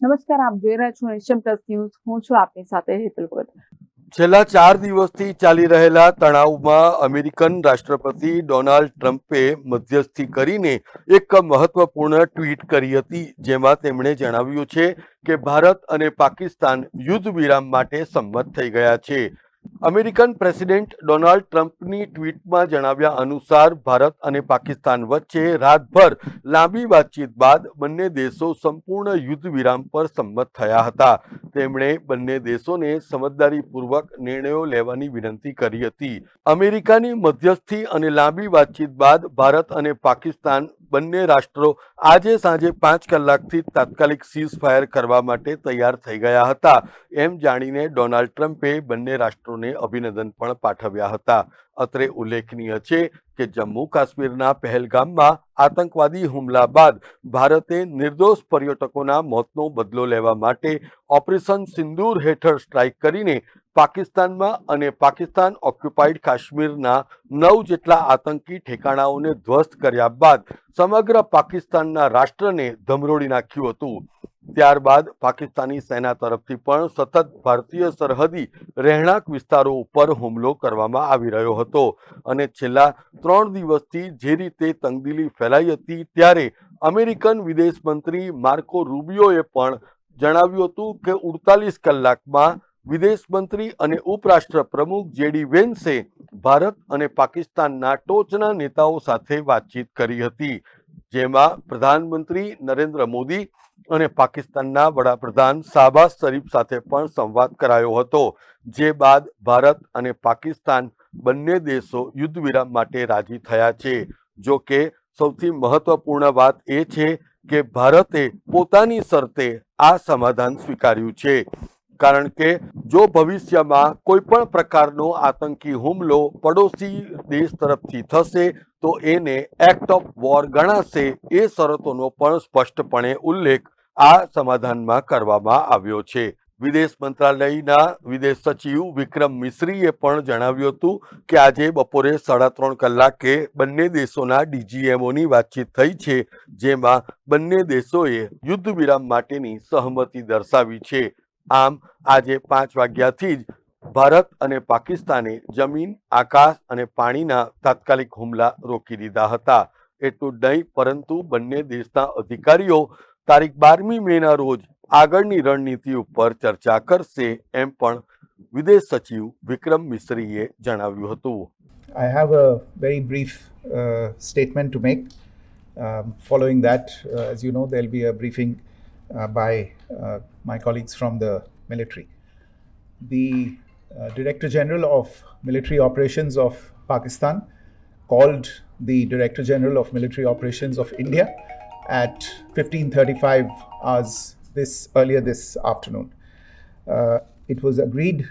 નમસ્કાર, આપ જોઈ રહ્યા છો નેશન પ્લસ ન્યૂઝ. હું છું આપની સાથે હેતલ ભગત. છેલ્લા 4 દિવસથી ચાલી રહેલા તણાવમાં અમેરિકન રાષ્ટ્રપતિ ડોનાલ્ડ ટ્રમ્પે મધ્યસ્થી કરીને એક મહત્વપૂર્ણ ટ્વીટ કરી હતી, જેમાં તેમણે જણાવ્યું છે કે ભારત અને પાકિસ્તાન યુદ્ધ વિરામ માટે સંમત થઈ ગયા છે. અમેરિકન પ્રેસિડેન્ટ ડોનાલ્ડ ટ્રમ્પની ટ્વીટમાં જણાવ્યા અનુસાર ભારત અને પાકિસ્તાન વચ્ચે રાતભર લાંબી વાતચીત બાદ બંને દેશો સંપૂર્ણ યુદ્ધ વિરામ પર સંમત થયા હતા. તેમણે બંને દેશોને સમજદારીપૂર્વક નિર્ણયો લેવાની વિનંતી કરી હતી. અમેરિકાની મધ્યસ્થી અને લાંબી વાતચીત બાદ ભારત અને પાકિસ્તાન બંને રાષ્ટ્રો આજે સાંજે 5 કલાકથી તાત્કાલિક સીઝ ફાયર કરવા માટે તૈયાર થઈ ગયા હતા. એમ જાણીને ડોનાલ્ડ ટ્રમ્પે બંને રાષ્ટ્રોને અભિનંદન પણ પાઠવ્યા હતા. અત્રે ઉલ્લેખનીય છે કે જમ્મુ કાશ્મીરના પહેલગામમાં આતંકવાદી હુમલા બાદ ભારતે નિર્દોષ પર્યટકોના મોતનો બદલો લેવા માટે ઓપરેશન સિંદૂર હેઠળ સ્ટ્રાઇક કરીને પાકિસ્તાનમાં અને પાકિસ્તાન ઓક્યુપાઇડ કાશ્મીરના 9 જેટલા આતંકી ઠેકાણાઓને ધ્વસ્ત કર્યા બાદ સમગ્ર પાકિસ્તાનના રાષ્ટ્રને ધમરોડી નાખ્યું હતું. ત્યારબાદ પાકિસ્તાની સેના તરફથી પણ સતત ભારતીય સરહદી રહેણાંક વિસ્તારો ઉપર હુમલો કરવામાં આવી રહ્યો હતો અને છેલ્લા 3 દિવસથી જે રીતે તંગદિલી ફેલાઈ હતી, ત્યારે અમેરિકન વિદેશ મંત્રી માર્કો રૂબિયોએ પણ જણાવ્યું હતું કે 48 કલાકમાં વિદેશ મંત્રી અને ઉપરાષ્ટ્ર પ્રમુખ જેડી વેન્સે ભારત અને પાકિસ્તાનના ટોચના નેતાઓ સાથે વાતચીત કરી હતી, જેમાં પ્રધાનમંત્રી નરેન્દ્ર મોદી અને પાકિસ્તાનના વડાપ્રધાન શાહબાઝ શરીફ સાથે પણ સંવાદ કરાયો હતો. જે બાદ ભારત અને પાકિસ્તાન બંને દેશો યુદ્ધ વિરામ માટે રાજી થયા છે. જો કે સૌથી મહત્વપૂર્ણ વાત એ છે કે ભારતે પોતાની શરતે આ સમાધાન સ્વીકાર્યું છે, કારણ કે જો ભવિષ્યમાં કોઈ પણ પ્રકારનો આતંકી હુમલો પડોશી દેશ તરફથી થશે તો એને એક્ટ ઓફ વોર ગણાશે. એ શરતોનો પણ સ્પષ્ટપણે ઉલ્લેખ આ સમાધાનમાં કરવામાં આવ્યો છે. વિદેશ મંત્રાલયના વિદેશ સચિવ વિક્રમ મિશ્રીએ પણ જણાવ્યું હતું કે આજે બપોરે 3:30 કલાકે બંને દેશોના ડીજીએમઓની વાતચીત થઈ છે, જેમાં બંને દેશોએ યુદ્ધ વિરામ માટેની સહમતિ દર્શાવી છે. આમ આજે 5 વાગ્યાથી જ ભારત અને પાકિસ્તાને જમીન, આકાશ અને પાણીના તાત્કાલિક હુમલા રોકી દીધા હતા. એટલું જ નહીં, પરંતુ બંને દેશના અધિકારીઓ તારીખ 12મી મેના રોજ આગળની રણનીતિ ઉપર ચર્ચા કરશે, એમ પણ વિદેશ સચિવ વિક્રમ મિશ્રીએ જણાવ્યું હતું. I have a very brief statement to make. Following that, as you know, there will be a briefing by my colleagues from the military. The Director General of Military Operations of Pakistan called the Director General of Military Operations of India at 15:35 hours earlier this afternoon. It was agreed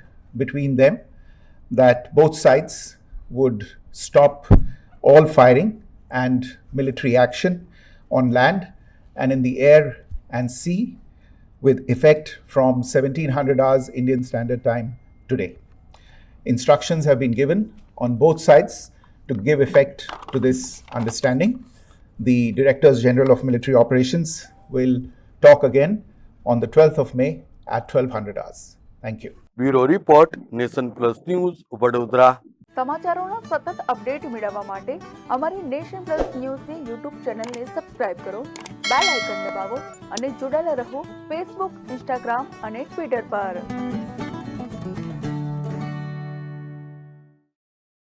between them that both sides would stop all firing and military action on land and in the air and sea with effect from 1700 hours Indian Standard Time today. Instructions have been given on both sides to give effect to this understanding. The Directors General of Military Operations will talk again on the 12th of May at 1200 hours. Thank you. Bureau report, nation plus news, Vadodara. સમાચારોના સતત update મેળવવા માટે અમારી nation plus ન્યૂઝની YouTube ચેનલને subscribe કરો, bell icon દબાવો અને જોડાયેલા રહો ફેસબુક, ઇન્સ્ટાગ્રામ અને ટ્વિટર પર.